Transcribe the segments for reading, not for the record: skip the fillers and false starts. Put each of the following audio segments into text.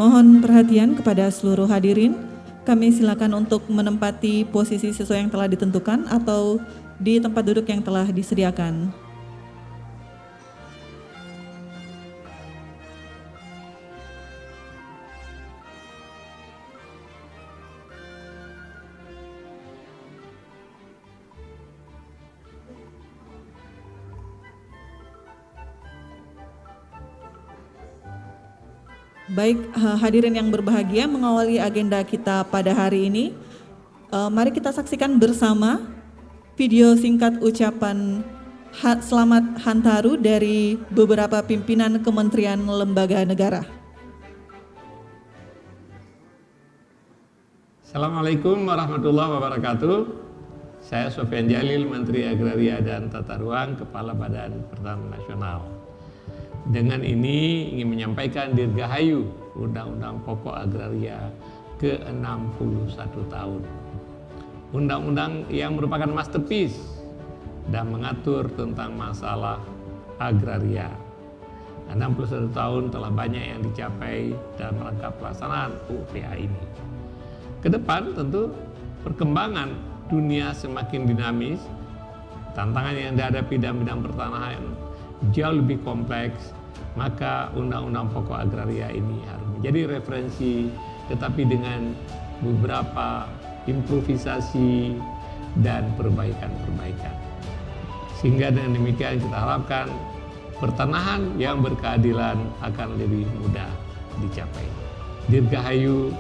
Mohon perhatian kepada seluruh hadirin. Kami silakan untuk menempati posisi sesuai yang telah ditentukan atau di tempat duduk yang telah disediakan. Baik, hadirin yang berbahagia, mengawali agenda kita pada hari ini, mari kita saksikan bersama video singkat ucapan selamat Hantaru dari beberapa pimpinan kementerian lembaga negara. Assalamualaikum warahmatullahi wabarakatuh. Saya Sofyan Jalil, Menteri Agraria dan Tata Ruang, Kepala Badan Pertanahan Nasional. Dengan ini ingin menyampaikan dirgahayu Undang-Undang Pokok Agraria ke-61 tahun. Undang-undang yang merupakan masterpiece dan mengatur tentang masalah agraria. 61 tahun telah banyak yang dicapai dalam rangka pelaksanaan UPA ini. Kedepan tentu perkembangan dunia semakin dinamis, tantangan yang dihadapi dalam bidang pertanahan jauh lebih kompleks, maka Undang-Undang Pokok Agraria ini harus menjadi referensi, tetapi dengan beberapa improvisasi dan perbaikan-perbaikan. Sehingga dengan demikian kita harapkan pertanahan yang berkeadilan akan lebih mudah dicapai. Dirgahayu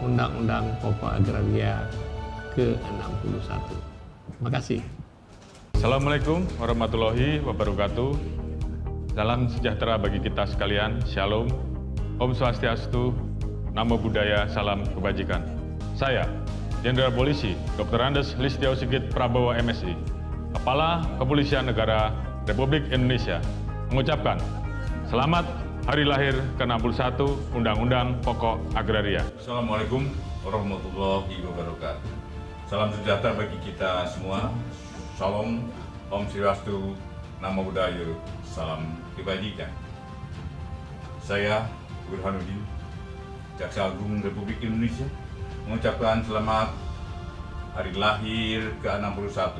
Undang-Undang Pokok Agraria ke-61. Terima kasih. Assalamualaikum warahmatullahi wabarakatuh. Salam sejahtera bagi kita sekalian. Shalom. Om Swastiastu. Namo Buddhaya. Salam kebajikan. Saya, Jenderal Polisi Dr. Andes Listio Sigit Prabowo MSI, Kepala Kepolisian Negara Republik Indonesia, mengucapkan selamat Hari Lahir ke-61 Undang-Undang Pokok Agraria. Assalamualaikum warahmatullahi wabarakatuh. Salam sejahtera bagi kita semua. Salam, Om Swastiastu, Namo Buddhaya, salam kebajikan. Saya Burhanuddin, Jaksa Agung Republik Indonesia, mengucapkan selamat Hari Lahir ke-61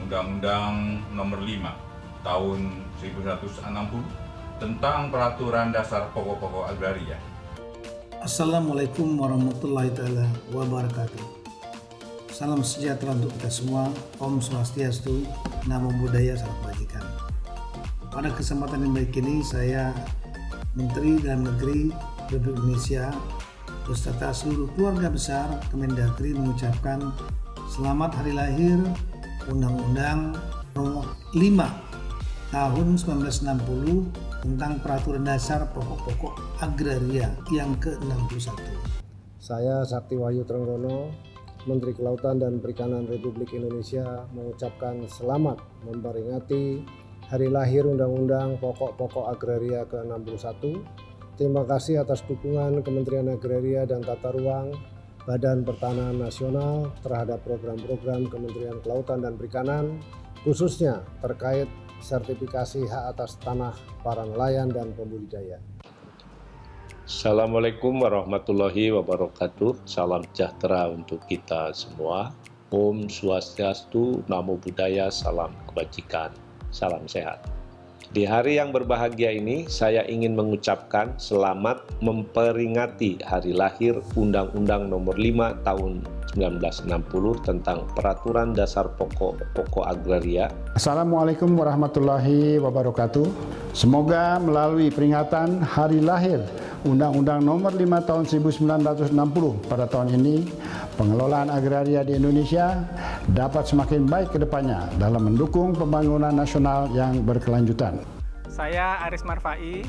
Undang-Undang Nomor 5 Tahun 1960 tentang Peraturan Dasar Pokok-Pokok Agraria. Assalamualaikum warahmatullahi wabarakatuh. Salam sejahtera untuk kita semua. Om Swastiastu, Namo Buddhaya, salam kebajikan. Pada kesempatan yang baik ini, saya Menteri Dalam Negeri Republik Indonesia beserta seluruh keluarga besar Kemendagri mengucapkan selamat Hari Lahir Undang-Undang Nomor 5 Tahun 1960 tentang Peraturan Dasar Pokok-Pokok Agraria yang ke-61. Saya Sakti Wahyu Trenggono, Menteri Kelautan dan Perikanan Republik Indonesia, mengucapkan selamat memperingati Hari Lahir Undang-Undang Pokok-Pokok Agraria ke-61. Terima kasih atas dukungan Kementerian Agraria dan Tata Ruang, Badan Pertanahan Nasional terhadap program-program Kementerian Kelautan dan Perikanan, khususnya terkait sertifikasi hak atas tanah para nelayan dan pembudidaya. Assalamualaikum warahmatullahi wabarakatuh. Salam sejahtera untuk kita semua. Om Swastiastu, Namo Buddhaya, salam kebajikan, salam sehat. Di hari yang berbahagia ini, saya ingin mengucapkan selamat memperingati Hari Lahir Undang-Undang Nomor 5 Tahun 1960 tentang Peraturan Dasar Pokok-Pokok Agraria. Assalamualaikum warahmatullahi wabarakatuh. Semoga melalui peringatan Hari Lahir Undang-Undang Nomor 5 Tahun 1960 pada tahun ini, pengelolaan agraria di Indonesia dapat semakin baik ke depannya dalam mendukung pembangunan nasional yang berkelanjutan. Saya Aris Marfai,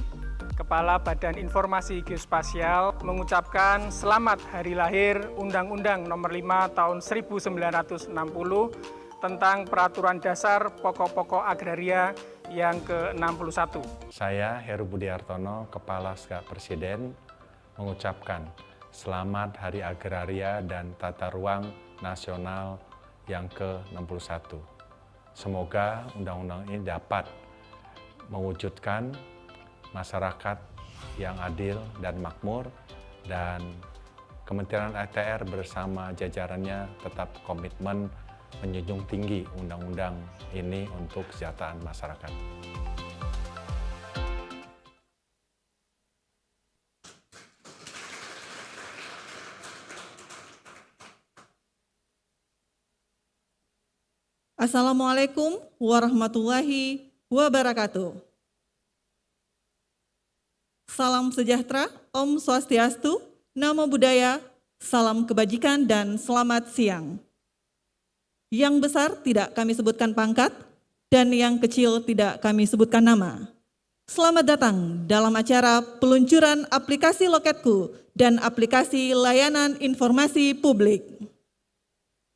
Kepala Badan Informasi Geospasial, mengucapkan selamat Hari Lahir Undang-Undang Nomor 5 Tahun 1960 tentang Peraturan Dasar Pokok-Pokok Agraria yang ke-61. Saya Heru Budi Hartono, Kepala Staf Presiden, mengucapkan selamat Hari Agraria dan Tata Ruang Nasional yang ke-61. Semoga undang-undang ini dapat mewujudkan masyarakat yang adil dan makmur, dan Kementerian ATR bersama jajarannya tetap komitmen menjunjung tinggi undang-undang ini untuk kesejahteraan masyarakat. Assalamualaikum warahmatullahi wabarakatuh. Salam sejahtera, Om Swastiastu, Namo Buddhaya, salam kebajikan, dan selamat siang. Yang besar tidak kami sebutkan pangkat, dan yang kecil tidak kami sebutkan nama. Selamat datang dalam acara peluncuran aplikasi Loketku dan aplikasi layanan informasi publik.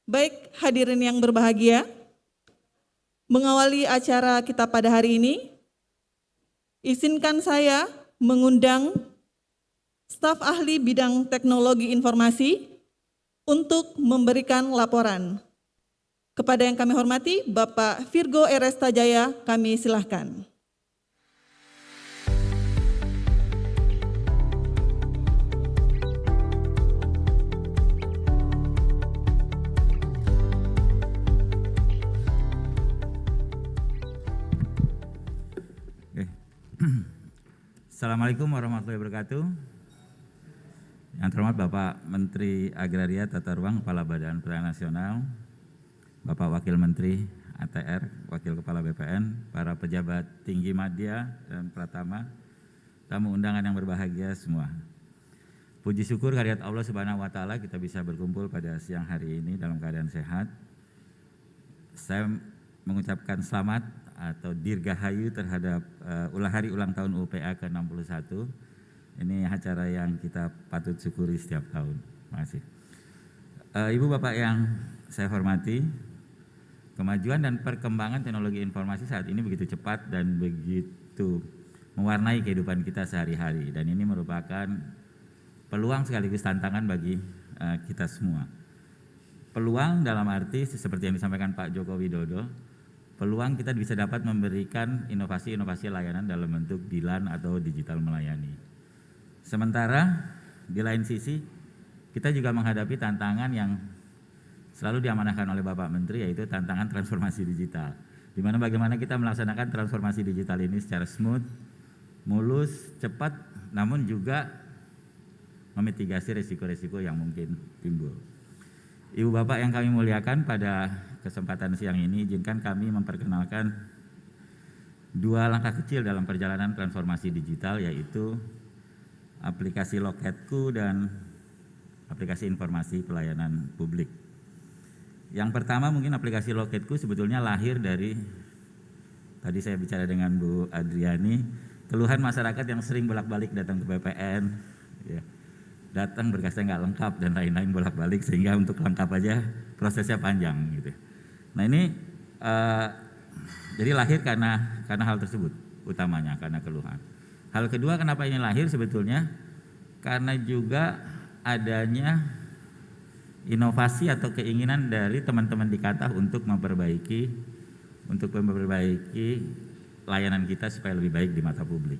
Baik, hadirin yang berbahagia, mengawali acara kita pada hari ini, izinkan saya mengundang staf ahli bidang teknologi informasi untuk memberikan laporan. Kepada yang kami hormati, Bapak Virgo RS Tajaya, kami silahkan. Assalamualaikum warahmatullahi wabarakatuh. Yang terhormat Bapak Menteri Agraria Tata Ruang, Kepala Badan Pertanahan Nasional, Bapak Wakil Menteri ATR, Wakil Kepala BPN, para pejabat tinggi media dan pratama, tamu undangan yang berbahagia semua. Puji syukur kehadirat Allah Subhanahu wa taala kita bisa berkumpul pada siang hari ini dalam keadaan sehat. Saya mengucapkan selamat atau dirgahayu terhadap hari ulang tahun UPA ke-61. Ini acara yang kita patut syukuri setiap tahun. Terima kasih. Ibu Bapak yang saya hormati, kemajuan dan perkembangan teknologi informasi saat ini begitu cepat dan begitu mewarnai kehidupan kita sehari-hari, dan ini merupakan peluang sekaligus tantangan bagi kita semua. Peluang dalam arti seperti yang disampaikan Pak Joko Widodo, peluang kita bisa dapat memberikan inovasi-inovasi layanan dalam bentuk DILAN atau digital melayani. Sementara di lain sisi kita juga menghadapi tantangan yang selalu diamanahkan oleh Bapak Menteri, yaitu tantangan transformasi digital. Di mana bagaimana kita melaksanakan transformasi digital ini secara smooth, mulus, cepat, namun juga memitigasi risiko-risiko yang mungkin timbul. Ibu Bapak yang kami muliakan, pada kesempatan siang ini izinkan kami memperkenalkan dua langkah kecil dalam perjalanan transformasi digital, yaitu aplikasi Loketku dan aplikasi informasi pelayanan publik. Yang pertama mungkin aplikasi Loketku sebetulnya lahir dari, tadi saya bicara dengan Bu Adriani, keluhan masyarakat yang sering bolak-balik datang ke BPN, ya, datang berkasnya nggak lengkap dan lain-lain bolak-balik, sehingga untuk lengkap aja prosesnya panjang gitu. Nah ini jadi lahir karena hal tersebut utamanya, karena keluhan. Hal kedua kenapa ini lahir sebetulnya karena juga adanya inovasi atau keinginan dari teman-teman di Katah untuk memperbaiki layanan kita supaya lebih baik di mata publik.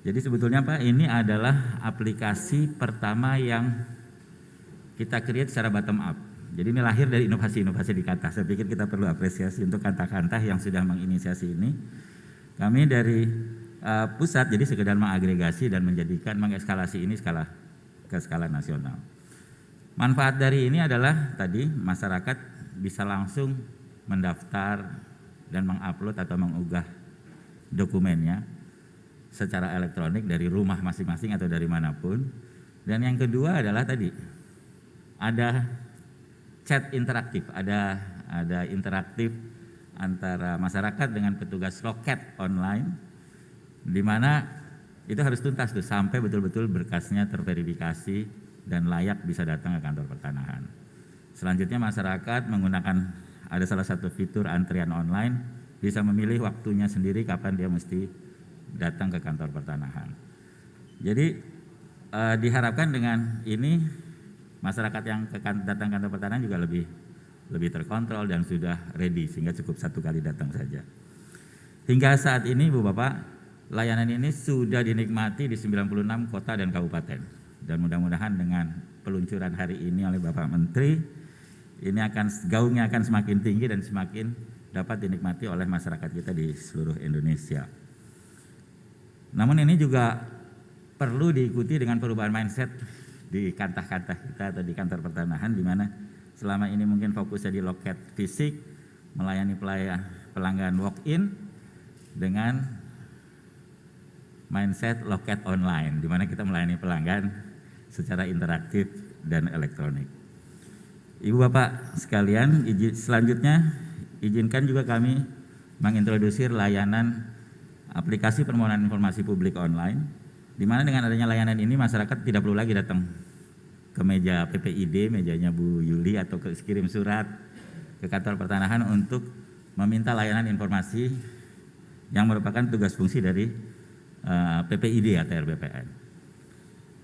Jadi sebetulnya Pak, ini adalah aplikasi pertama yang kita create secara bottom up. Jadi ini lahir dari inovasi-inovasi di Katah. Saya pikir kita perlu apresiasi untuk Katah-Katah yang sudah menginisiasi ini. Kami dari pusat jadi sekedar mengagregasi dan mengekskalasi ini ke skala nasional. Manfaat dari ini adalah tadi masyarakat bisa langsung mendaftar dan mengupload atau mengunggah dokumennya secara elektronik dari rumah masing-masing atau dari manapun. Dan yang kedua adalah tadi ada chat interaktif, ada interaktif antara masyarakat dengan petugas loket online, di mana itu harus tuntas tuh sampai betul-betul berkasnya terverifikasi dan layak bisa datang ke kantor pertanahan. Selanjutnya masyarakat menggunakan, ada salah satu fitur antrian online, bisa memilih waktunya sendiri kapan dia mesti datang ke kantor pertanahan. Jadi diharapkan dengan ini masyarakat yang datang kantor pertanahan juga lebih terkontrol dan sudah ready, sehingga cukup satu kali datang saja. Hingga saat ini Ibu Bapak, layanan ini sudah dinikmati di 96 kota dan kabupaten. Dan mudah-mudahan dengan peluncuran hari ini oleh Bapak Menteri, ini gaungnya akan semakin tinggi dan semakin dapat dinikmati oleh masyarakat kita di seluruh Indonesia. Namun ini juga perlu diikuti dengan perubahan mindset di kantah-kantah kita atau di kantor pertanahan, di mana selama ini mungkin fokusnya di loket fisik, melayani pelanggan walk-in, dengan mindset loket online, di mana kita melayani pelanggan secara interaktif dan elektronik. Ibu Bapak sekalian, selanjutnya izinkan juga kami mengintrodusir layanan aplikasi permohonan informasi publik online, di mana dengan adanya layanan ini masyarakat tidak perlu lagi datang ke meja PPID, mejanya Bu Yuli, atau kirim surat ke kantor pertanahan untuk meminta layanan informasi yang merupakan tugas fungsi dari PPID atau RBPN.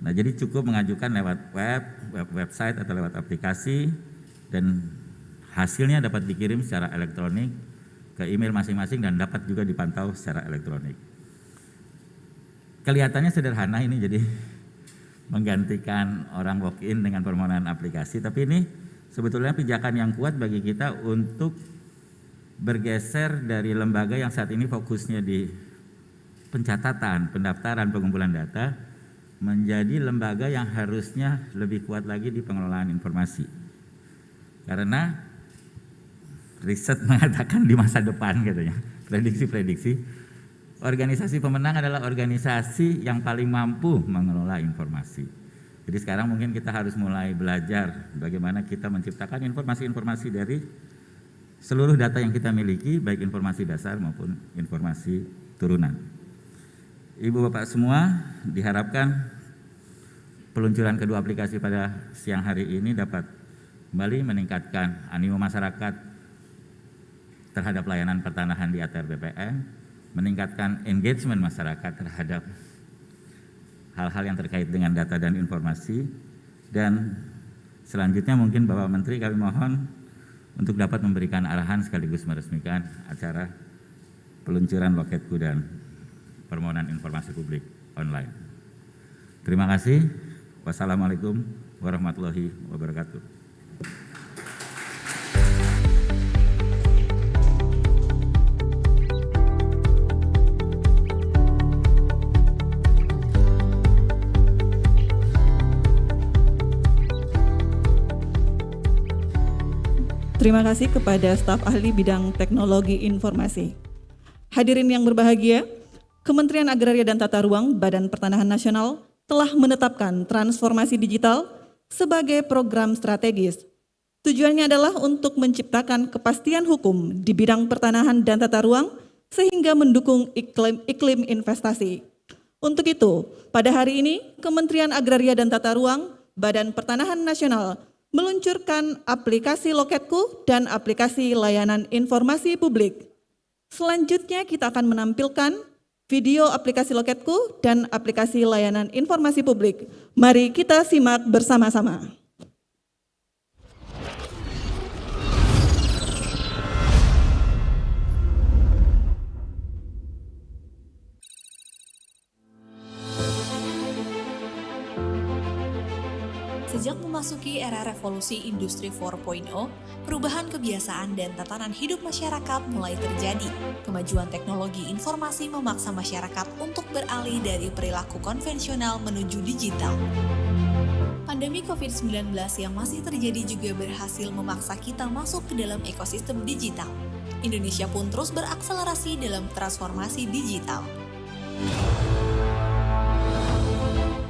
Nah, jadi cukup mengajukan lewat website atau lewat aplikasi, dan hasilnya dapat dikirim secara elektronik ke email masing-masing dan dapat juga dipantau secara elektronik. Kelihatannya sederhana ini, jadi menggantikan orang walk-in dengan permohonan aplikasi, tapi ini sebetulnya pijakan yang kuat bagi kita untuk bergeser dari lembaga yang saat ini fokusnya di pencatatan, pendaftaran, pengumpulan data, menjadi lembaga yang harusnya lebih kuat lagi di pengelolaan informasi. Karena riset mengatakan di masa depan, katanya, prediksi-prediksi, organisasi pemenang adalah organisasi yang paling mampu mengelola informasi. Jadi sekarang mungkin kita harus mulai belajar bagaimana kita menciptakan informasi-informasi dari seluruh data yang kita miliki, baik informasi dasar maupun informasi turunan. Ibu Bapak semua, diharapkan peluncuran kedua aplikasi pada siang hari ini dapat kembali meningkatkan animo masyarakat terhadap layanan pertanahan di ATR BPN, meningkatkan engagement masyarakat terhadap hal-hal yang terkait dengan data dan informasi. Dan selanjutnya mungkin Bapak Menteri kami mohon untuk dapat memberikan arahan sekaligus meresmikan acara peluncuran Loketku dan permohonan informasi publik online. Terima kasih. Wassalamualaikum warahmatullahi wabarakatuh. Terima kasih kepada staf ahli bidang teknologi informasi. Hadirin yang berbahagia, Kementerian Agraria dan Tata Ruang Badan Pertanahan Nasional telah menetapkan transformasi digital sebagai program strategis. Tujuannya adalah untuk menciptakan kepastian hukum di bidang pertanahan dan tata ruang sehingga mendukung iklim investasi. Untuk itu, pada hari ini Kementerian Agraria dan Tata Ruang Badan Pertanahan Nasional meluncurkan aplikasi Loketku dan aplikasi layanan informasi publik. Selanjutnya kita akan menampilkan video aplikasi Loketku dan aplikasi layanan informasi publik. Mari kita simak bersama-sama. Sejak memasuki era revolusi industri 4.0, perubahan kebiasaan dan tatanan hidup masyarakat mulai terjadi. Kemajuan teknologi informasi memaksa masyarakat untuk beralih dari perilaku konvensional menuju digital. Pandemi COVID-19 yang masih terjadi juga berhasil memaksa kita masuk ke dalam ekosistem digital. Indonesia pun terus berakselerasi dalam transformasi digital.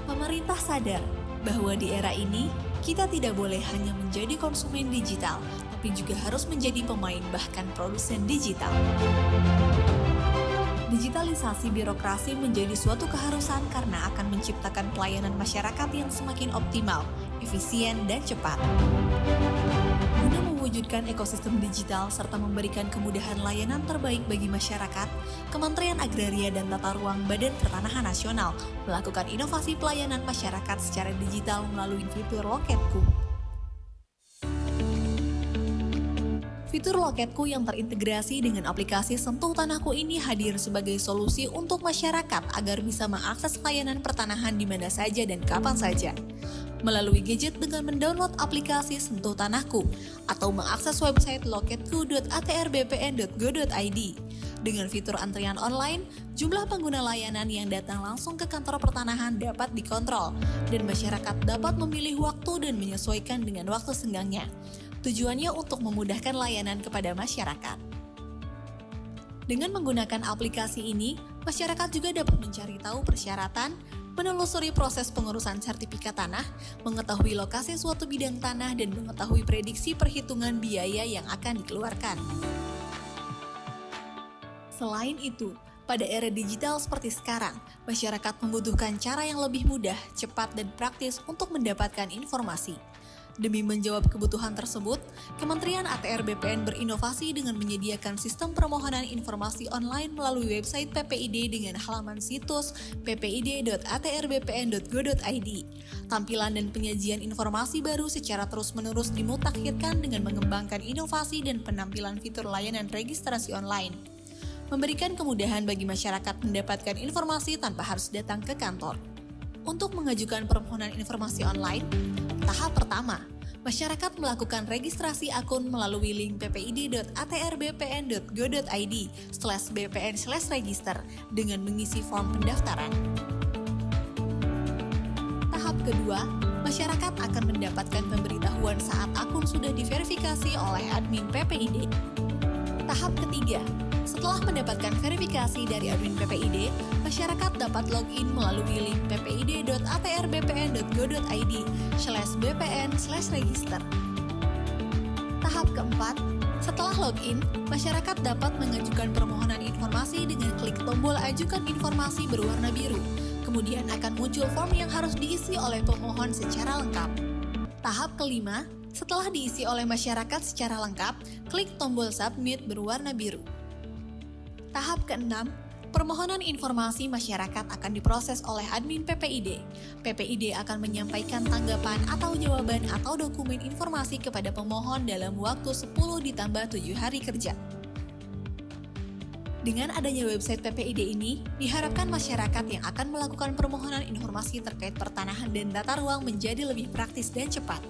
Pemerintah sadar bahwa di era ini, kita tidak boleh hanya menjadi konsumen digital, tapi juga harus menjadi pemain bahkan produsen digital. Digitalisasi birokrasi menjadi suatu keharusan karena akan menciptakan pelayanan masyarakat yang semakin optimal, efisien, dan cepat. Guna mewujudkan ekosistem digital serta memberikan kemudahan layanan terbaik bagi masyarakat, Kementerian Agraria dan Tata Ruang Badan Pertanahan Nasional melakukan inovasi pelayanan masyarakat secara digital melalui fitur Loketku. Fitur Loketku yang terintegrasi dengan aplikasi Sentuh Tanahku ini hadir sebagai solusi untuk masyarakat agar bisa mengakses layanan pertanahan di mana saja dan kapan saja. Melalui gadget dengan mendownload aplikasi Sentuh Tanahku atau mengakses website loketku.atrbpn.go.id. Dengan fitur antrian online, jumlah pengguna layanan yang datang langsung ke kantor pertanahan dapat dikontrol dan masyarakat dapat memilih waktu dan menyesuaikan dengan waktu senggangnya. Tujuannya untuk memudahkan layanan kepada masyarakat. Dengan menggunakan aplikasi ini, masyarakat juga dapat mencari tahu persyaratan, menelusuri proses pengurusan sertifikat tanah, mengetahui lokasi suatu bidang tanah, dan mengetahui prediksi perhitungan biaya yang akan dikeluarkan. Selain itu, pada era digital seperti sekarang, masyarakat membutuhkan cara yang lebih mudah, cepat, dan praktis untuk mendapatkan informasi. Demi menjawab kebutuhan tersebut, Kementerian ATR BPN berinovasi dengan menyediakan sistem permohonan informasi online melalui website PPID dengan halaman situs ppid.atrbpn.go.id. Tampilan dan penyajian informasi baru secara terus-menerus dimutakhirkan dengan mengembangkan inovasi dan penampilan fitur layanan registrasi online. Memberikan kemudahan bagi masyarakat mendapatkan informasi tanpa harus datang ke kantor. Untuk mengajukan permohonan informasi online, tahap pertama, masyarakat melakukan registrasi akun melalui link ppid.atrbpn.go.id/bpn/register dengan mengisi form pendaftaran. Tahap kedua, masyarakat akan mendapatkan pemberitahuan saat akun sudah diverifikasi oleh admin PPID. Tahap ketiga, setelah mendapatkan verifikasi dari admin PPID, masyarakat dapat login melalui link ppid.atrbpn.go.id/bpn/register. Tahap keempat, setelah login, masyarakat dapat mengajukan permohonan informasi dengan klik tombol Ajukan Informasi berwarna biru. Kemudian akan muncul form yang harus diisi oleh pemohon secara lengkap. Tahap kelima, setelah diisi oleh masyarakat secara lengkap, klik tombol Submit berwarna biru. Tahap keenam, permohonan informasi masyarakat akan diproses oleh admin PPID. PPID akan menyampaikan tanggapan atau jawaban atau dokumen informasi kepada pemohon dalam waktu 10+7 hari kerja. Dengan adanya website PPID ini, diharapkan masyarakat yang akan melakukan permohonan informasi terkait pertanahan dan tata ruang menjadi lebih praktis dan cepat.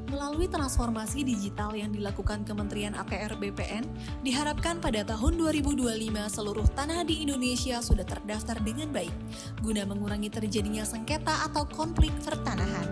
Melalui transformasi digital yang dilakukan Kementerian ATR BPN, diharapkan pada tahun 2025 seluruh tanah di Indonesia sudah terdaftar dengan baik, guna mengurangi terjadinya sengketa atau konflik pertanahan.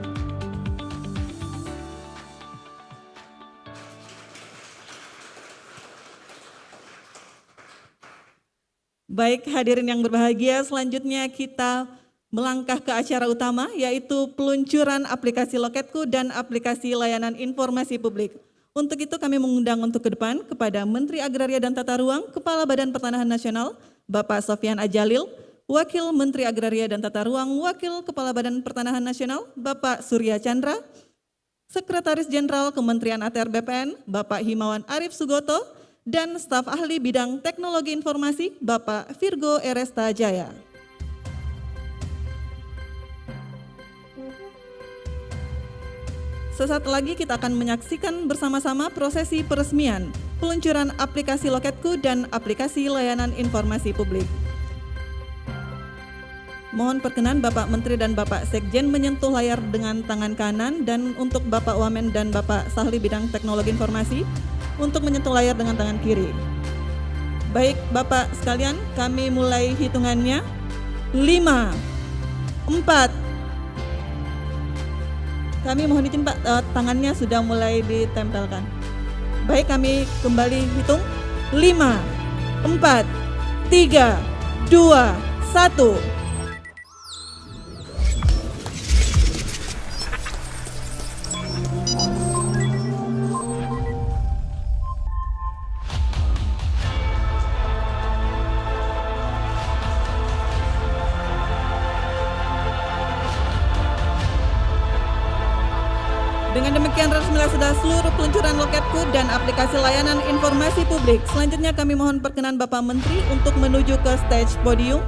Baik, hadirin yang berbahagia, selanjutnya kita melangkah ke acara utama, yaitu peluncuran aplikasi Loketku dan aplikasi layanan informasi publik. Untuk itu kami mengundang untuk ke depan kepada Menteri Agraria dan Tata Ruang, Kepala Badan Pertanahan Nasional, Bapak Sofyan Adjalil, Wakil Menteri Agraria dan Tata Ruang, Wakil Kepala Badan Pertanahan Nasional, Bapak Surya Chandra, Sekretaris Jenderal Kementerian ATR BPN, Bapak Himawan Arif Sugoto, dan staf ahli bidang teknologi informasi, Bapak Virgo Eresta Jaya. Sesaat lagi kita akan menyaksikan bersama-sama prosesi peresmian peluncuran aplikasi Loketku dan aplikasi layanan informasi publik. Mohon perkenan Bapak Menteri dan Bapak Sekjen menyentuh layar dengan tangan kanan, dan untuk Bapak Wamen dan Bapak Sahli Bidang Teknologi Informasi untuk menyentuh layar dengan tangan kiri. Baik Bapak sekalian, kami mulai hitungannya. 5, 4, kami mohon izin Pak, tangannya sudah mulai ditempelkan. Baik, kami kembali hitung. 5, 4, 3, 2, 1. Dengan demikian resmilah sudah seluruh peluncuran Loketku dan aplikasi layanan informasi publik. Selanjutnya kami mohon perkenan Bapak Menteri untuk menuju ke stage podium,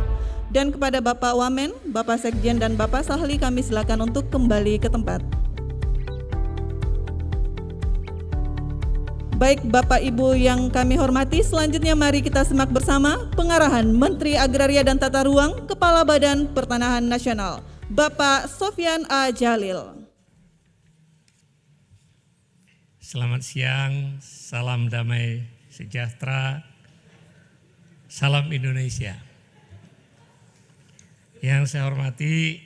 dan kepada Bapak Wamen, Bapak Sekjen dan Bapak Sahli kami silakan untuk kembali ke tempat. Baik Bapak Ibu yang kami hormati, selanjutnya mari kita simak bersama pengarahan Menteri Agraria dan Tata Ruang Kepala Badan Pertanahan Nasional, Bapak Sofyan A. Djalil. Selamat siang, salam damai sejahtera, salam Indonesia. Yang saya hormati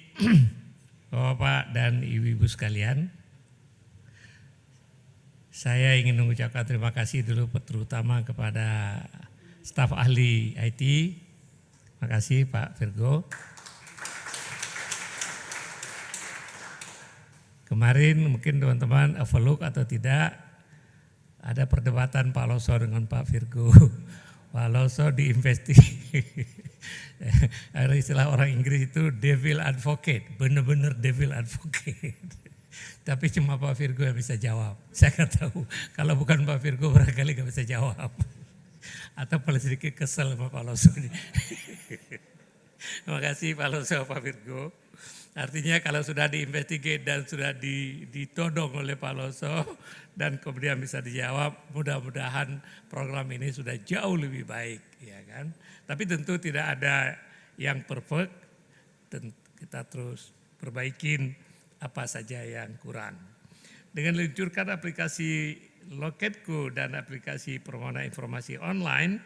Bapak dan Ibu-Ibu sekalian, saya ingin mengucapkan terima kasih dulu terutama kepada staf ahli IT. Terima kasih Pak Virgo. Kemarin mungkin teman-teman overlook atau tidak, ada perdebatan Pak Loso dengan Pak Virgo. Pak Loso diinvestigasi. Ada istilah orang Inggris itu devil advocate, benar-benar devil advocate. Tapi cuma Pak Virgo yang bisa jawab. Saya nggak tahu, kalau bukan Pak Virgo barangkali nggak bisa jawab. Atau paling sedikit kesel sama Pak Loso. Terima kasih Pak Loso, Pak Virgo. Artinya kalau sudah diinvestigate dan sudah ditodong oleh Pak Loso dan kemudian bisa dijawab, mudah-mudahan program ini sudah jauh lebih baik, ya kan. Tapi tentu tidak ada yang perfect, kita terus perbaikin apa saja yang kurang. Dengan meluncurkan aplikasi Loketku dan aplikasi permohonan informasi online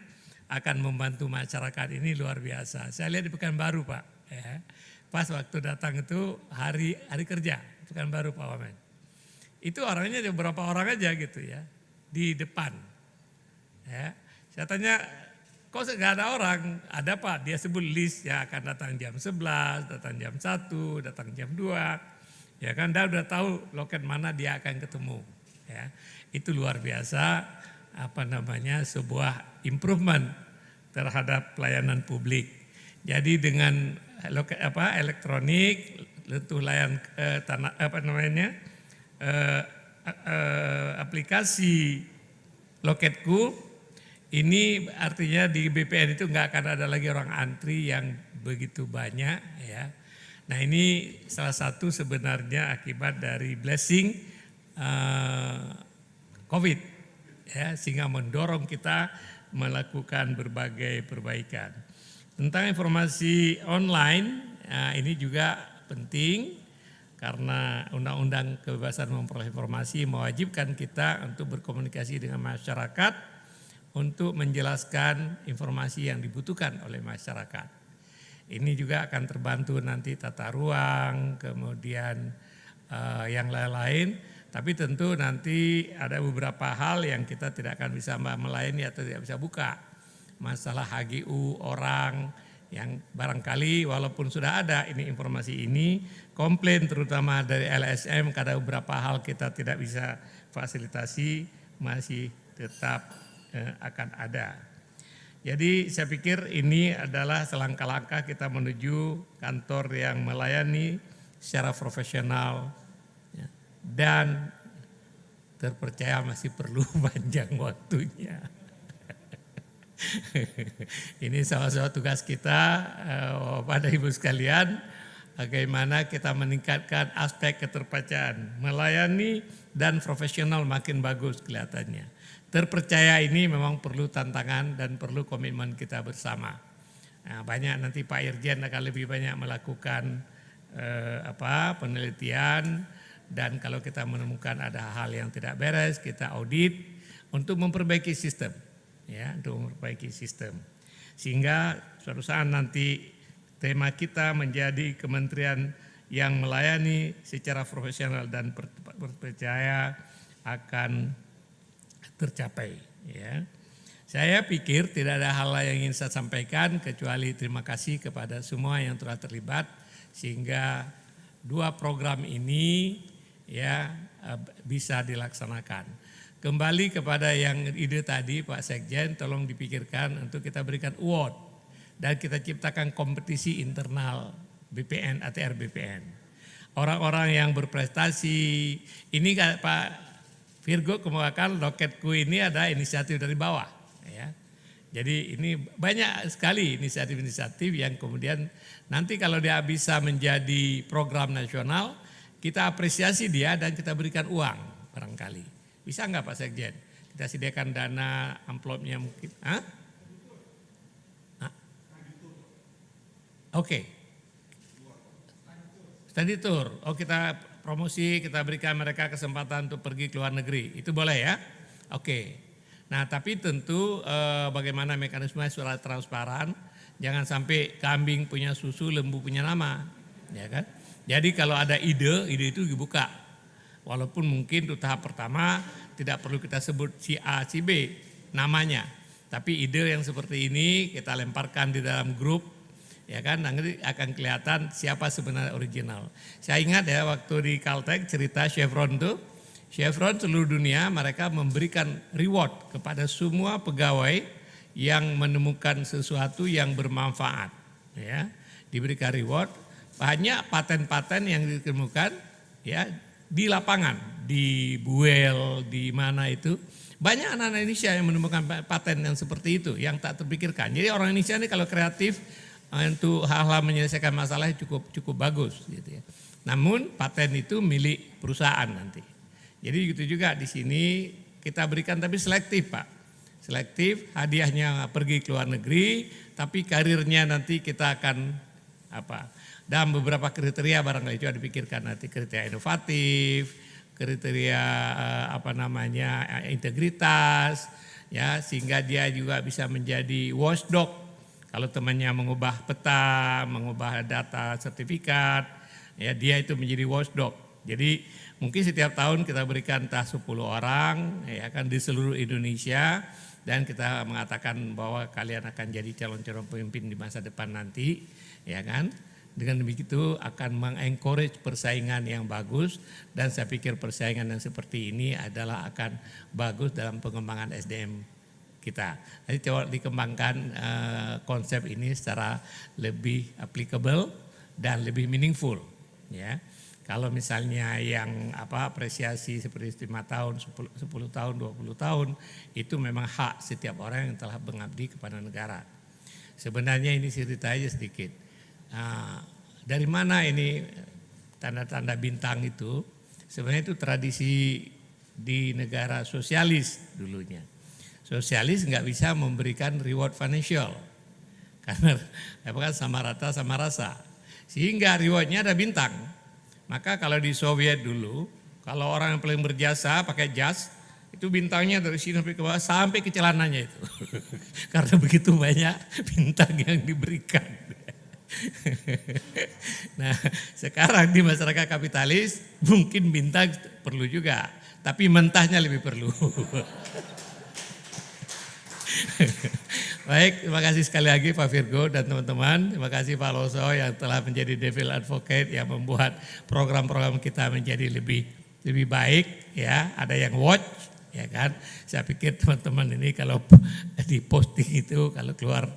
akan membantu masyarakat ini luar biasa. Saya lihat di Pekanbaru Pak, ya. Pas waktu datang itu hari kerja Pekanbaru Pak Wamen. Itu orangnya beberapa orang aja gitu ya di depan. Ya, saya tanya, kok nggak ada orang? Ada Pak, dia sebut list ya akan datang jam 11, datang jam 1, datang jam 2. Ya kan, dia udah tahu loket mana dia akan ketemu. Ya, itu luar biasa sebuah improvement terhadap pelayanan publik. Jadi dengan elektronik, lentuh layan aplikasi Loketku, ini artinya di BPN itu nggak akan ada lagi orang antri yang begitu banyak, ya. Nah ini salah satu sebenarnya akibat dari blessing COVID, ya, sehingga mendorong kita melakukan berbagai perbaikan. Tentang informasi online, ini juga penting karena Undang-Undang Kebebasan Memperoleh Informasi mewajibkan kita untuk berkomunikasi dengan masyarakat untuk menjelaskan informasi yang dibutuhkan oleh masyarakat. Ini juga akan terbantu nanti tata ruang, kemudian yang lain-lain. Tapi tentu nanti ada beberapa hal yang kita tidak akan bisa melayani atau tidak bisa buka. Masalah HGU orang yang barangkali walaupun sudah ada ini informasi ini, komplain terutama dari LSM karena beberapa hal kita tidak bisa fasilitasi masih tetap akan ada. Jadi saya pikir ini adalah selangkah-langkah kita menuju kantor yang melayani secara profesional ya, dan terpercaya masih perlu panjang waktunya. Ini salah satu tugas kita pada Ibu sekalian, bagaimana kita meningkatkan aspek keterpercayaan, melayani dan profesional makin bagus kelihatannya. Terpercaya ini memang perlu tantangan dan perlu komitmen kita bersama. Nah, banyak nanti Pak Irjen akan lebih banyak melakukan penelitian, dan kalau kita menemukan ada hal yang tidak beres, kita audit untuk memperbaiki sistem. Ya, untuk memperbaiki sistem. Sehingga suatu saat nanti tema kita menjadi kementerian yang melayani secara profesional dan terpercaya akan tercapai. Ya. Saya pikir tidak ada hal lain yang ingin saya sampaikan kecuali terima kasih kepada semua yang telah terlibat sehingga dua program ini ya bisa dilaksanakan. Kembali kepada yang ide tadi Pak Sekjen, tolong dipikirkan untuk kita berikan award dan kita ciptakan kompetisi internal BPN, ATR BPN. Orang-orang yang berprestasi, ini Pak Virgo kemukakan Loketku ini ada inisiatif dari bawah. Ya. Jadi ini banyak sekali inisiatif-inisiatif yang kemudian nanti kalau dia bisa menjadi program nasional, kita apresiasi dia dan kita berikan uang barangkali. Bisa enggak Pak Sekjen? Kita sediakan dana amplopnya mungkin. Oke. Study tour. Oh, kita promosi, kita berikan mereka kesempatan untuk pergi ke luar negeri. Itu boleh ya? Oke. Nah, tapi tentu bagaimana mekanisme secara transparan. Jangan sampai kambing punya susu, lembu punya nama, ya kan? Jadi kalau ada ide itu dibuka. Walaupun mungkin untuk tahap pertama tidak perlu kita sebut si A, si B namanya. Tapi ide yang seperti ini kita lemparkan di dalam grup, ya kan? Nanti akan kelihatan siapa sebenarnya original. Saya ingat ya waktu di Caltech cerita Chevron tuh, Chevron seluruh dunia mereka memberikan reward kepada semua pegawai yang menemukan sesuatu yang bermanfaat, ya, diberikan reward. Banyak paten-paten yang ditemukan, ya, di lapangan, di Buel, di mana itu banyak anak-anak Indonesia yang menemukan paten yang seperti itu, yang tak terpikirkan. Jadi orang Indonesia ini kalau kreatif untuk hal-hal menyelesaikan masalah cukup bagus, gitu ya. Namun paten itu milik perusahaan nanti. Jadi gitu juga di sini kita berikan tapi selektif, Pak. Selektif, hadiahnya pergi ke luar negeri, tapi karirnya nanti kita akan dan beberapa kriteria barangkali juga dipikirkan nanti, kriteria inovatif, kriteria integritas, ya, sehingga dia juga bisa menjadi watchdog. Kalau temannya mengubah peta, mengubah data sertifikat, ya, dia itu menjadi watchdog. Jadi mungkin setiap tahun kita berikan entah 10 orang, ya kan, di seluruh Indonesia. Dan kita mengatakan bahwa kalian akan jadi calon-calon pemimpin di masa depan nanti, ya kan. Dengan begitu akan mengencourage persaingan yang bagus, dan saya pikir persaingan yang seperti ini adalah akan bagus dalam pengembangan SDM kita. Nanti coba dikembangkan konsep ini secara lebih applicable dan lebih meaningful, ya. Kalau misalnya yang apresiasi seperti 5 tahun, 10 tahun, 20 tahun, itu memang hak setiap orang yang telah mengabdi kepada negara. Sebenarnya ini cerita aja sedikit. Dari mana ini tanda-tanda bintang itu? Sebenarnya itu tradisi di negara sosialis dulunya. Sosialis nggak bisa memberikan reward financial, karena sama rata sama rasa. Sehingga rewardnya ada bintang. Maka kalau di Soviet dulu, kalau orang yang paling berjasa pakai jas, itu bintangnya dari sini sampai ke bawah, sampai ke celananya itu. Karena begitu banyak bintang yang diberikan. Nah, sekarang di masyarakat kapitalis mungkin bintang perlu juga, tapi mentahnya lebih perlu. Baik, terima kasih sekali lagi Pak Virgo dan teman-teman. Terima kasih Pak Loso yang telah menjadi devil advocate, yang membuat program-program kita menjadi lebih baik, ya. Ada yang watch, ya kan. Saya pikir teman-teman ini kalau di posting itu, kalau keluar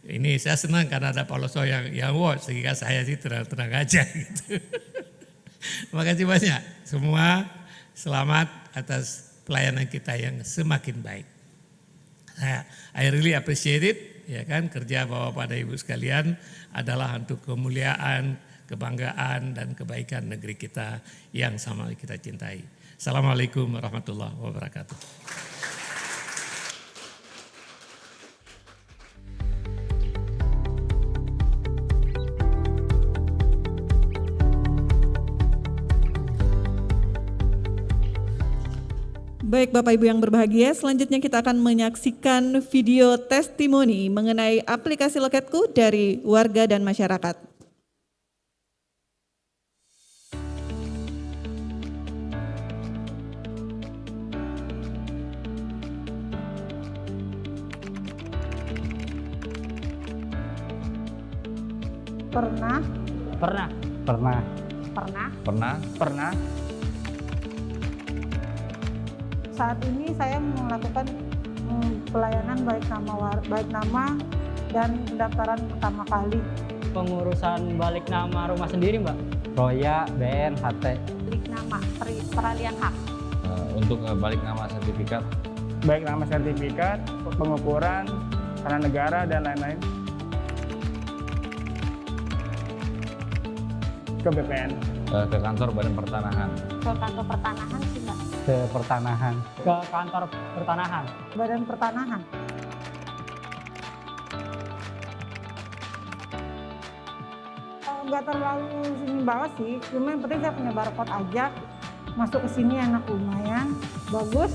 ini saya senang karena ada Pak Loso yang watch, sehingga saya sih tenang-tenang aja gitu. Terima kasih banyak. Semua selamat atas pelayanan kita yang semakin baik. I really appreciate it, ya kan, kerja Bapak dan Ibu sekalian adalah untuk kemuliaan, kebanggaan dan kebaikan negeri kita yang sama kita cintai. Assalamualaikum warahmatullahi wabarakatuh. Baik Bapak Ibu yang berbahagia, selanjutnya kita akan menyaksikan video testimoni mengenai aplikasi Loketku dari warga dan masyarakat. Pernah. Saat ini saya melakukan pelayanan baik nama dan pendaftaran pertama kali. Pengurusan balik nama rumah sendiri, Mbak. Roya, BN, HT. Balik nama, peralihan hak. Untuk balik nama sertifikat. Baik nama sertifikat, pengukuran, tanah negara dan lain-lain. Ke BPN. Ke kantor Badan Pertanahan. Ke kantor pertanahan sih, Mbak. Ke pertanahan. Ke kantor pertanahan. Badan Pertanahan. Nggak terlalu sini banget sih, cuma yang penting saya punya barcode aja. Masuk ke sini enak, lumayan, bagus.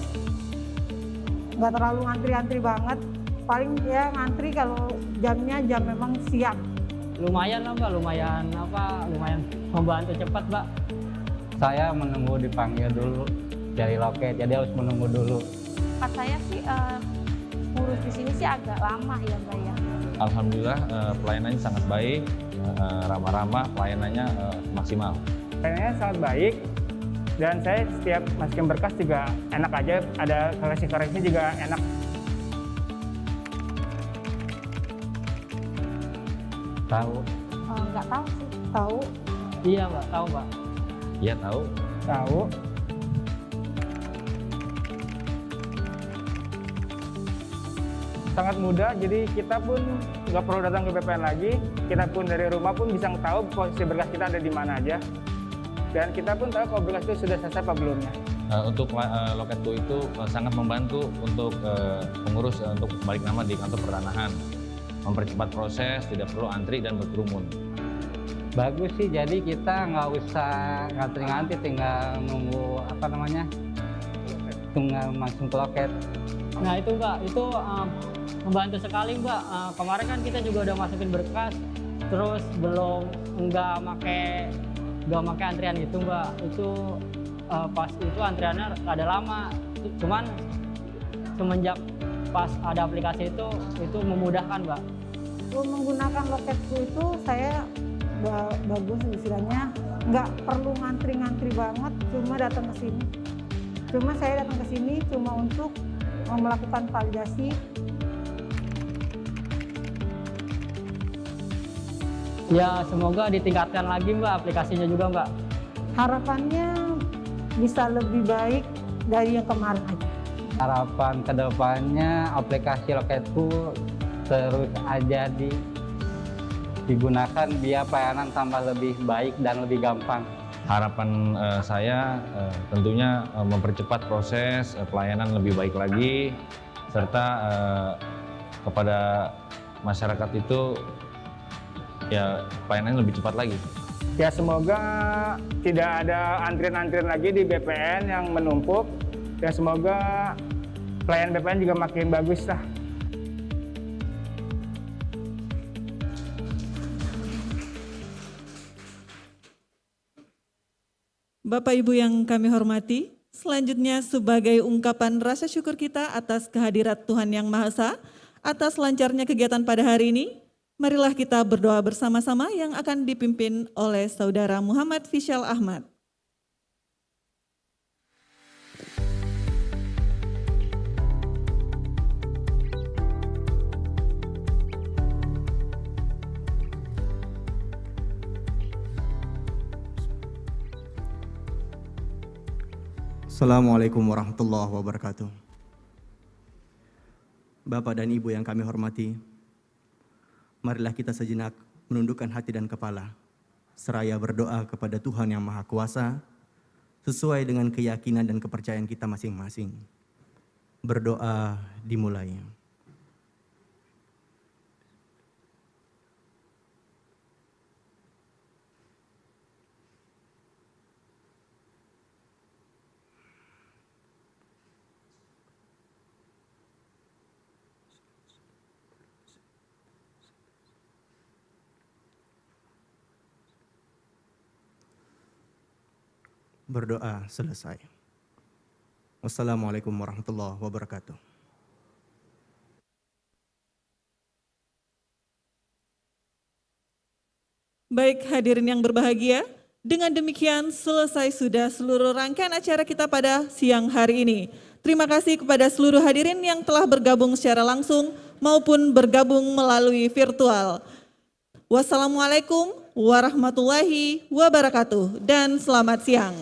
Nggak terlalu ngantri-ngantri banget. Paling ya ngantri kalau jamnya jam memang siang. Lumayan lah Mbak, lumayan membantu cepat Mbak. Saya menunggu dipanggil dulu dari loket, jadi harus menunggu dulu. Tempat saya sih ngurus di sini sih agak lama ya Mbak ya. Alhamdulillah pelayanannya sangat baik, ramah-ramah, pelayanannya maksimal. Pelayanannya sangat baik dan saya setiap masukin berkas juga enak aja, ada koreksi-koreksi juga enak. Tahu? Nggak tahu sih, tahu. Iya Mbak, tahu Mbak. Iya tahu. Tahu. Sangat mudah, jadi kita pun nggak perlu datang ke BPN lagi. Kita pun dari rumah pun bisa tahu posisi berkas kita ada di mana aja. Dan kita pun tahu kalau berkas itu sudah selesai apa belumnya. Untuk Loket2 itu sangat membantu untuk pengurus untuk balik nama di kantor pertanahan. Mempercepat proses, tidak perlu antri dan berkerumun. Bagus sih, jadi kita nggak usah ngantri-ngantri, tinggal nunggu tinggal langsung ke loket. Nah itu Mbak, itu membantu sekali Mbak. Kemarin kan kita juga udah masukin berkas, terus nggak make antrian itu Mbak. Itu pas itu antriannya ada lama, cuman semenjak pas ada aplikasi itu memudahkan Mbak. Menggunakan Loket2 itu saya bagus istilahnya, nggak perlu ngantri-ngantri banget, cuma datang ke sini. Saya datang ke sini cuma untuk melakukan validasi. Ya semoga ditingkatkan lagi Mbak aplikasinya juga Mbak. Harapannya bisa lebih baik dari yang kemarin aja. Harapan kedepannya aplikasi Loket2 terus aja digunakan biar pelayanan tambah lebih baik dan lebih gampang. Harapan saya tentunya mempercepat proses pelayanan lebih baik lagi, serta kepada masyarakat itu ya pelayanan lebih cepat lagi. Ya semoga tidak ada antrian-antrian lagi di BPN yang menumpuk. Ya semoga pelayanan BPN juga makin bagus lah. Bapak Ibu yang kami hormati, selanjutnya sebagai ungkapan rasa syukur kita atas kehadirat Tuhan Yang Maha Esa, atas lancarnya kegiatan pada hari ini, marilah kita berdoa bersama-sama yang akan dipimpin oleh Saudara Muhammad Fishal Ahmad. Assalamualaikum warahmatullahi wabarakatuh. Bapak dan Ibu yang kami hormati, marilah kita sejenak menundukkan hati dan kepala, seraya berdoa kepada Tuhan Yang Maha Kuasa, sesuai dengan keyakinan dan kepercayaan kita masing-masing. Berdoa dimulai. Berdoa selesai. Wassalamualaikum warahmatullahi wabarakatuh. Baik hadirin yang berbahagia, dengan demikian selesai sudah seluruh rangkaian acara kita pada siang hari ini. Terima kasih kepada seluruh hadirin yang telah bergabung secara langsung maupun bergabung melalui virtual. Wassalamualaikum warahmatullahi wabarakatuh dan selamat siang.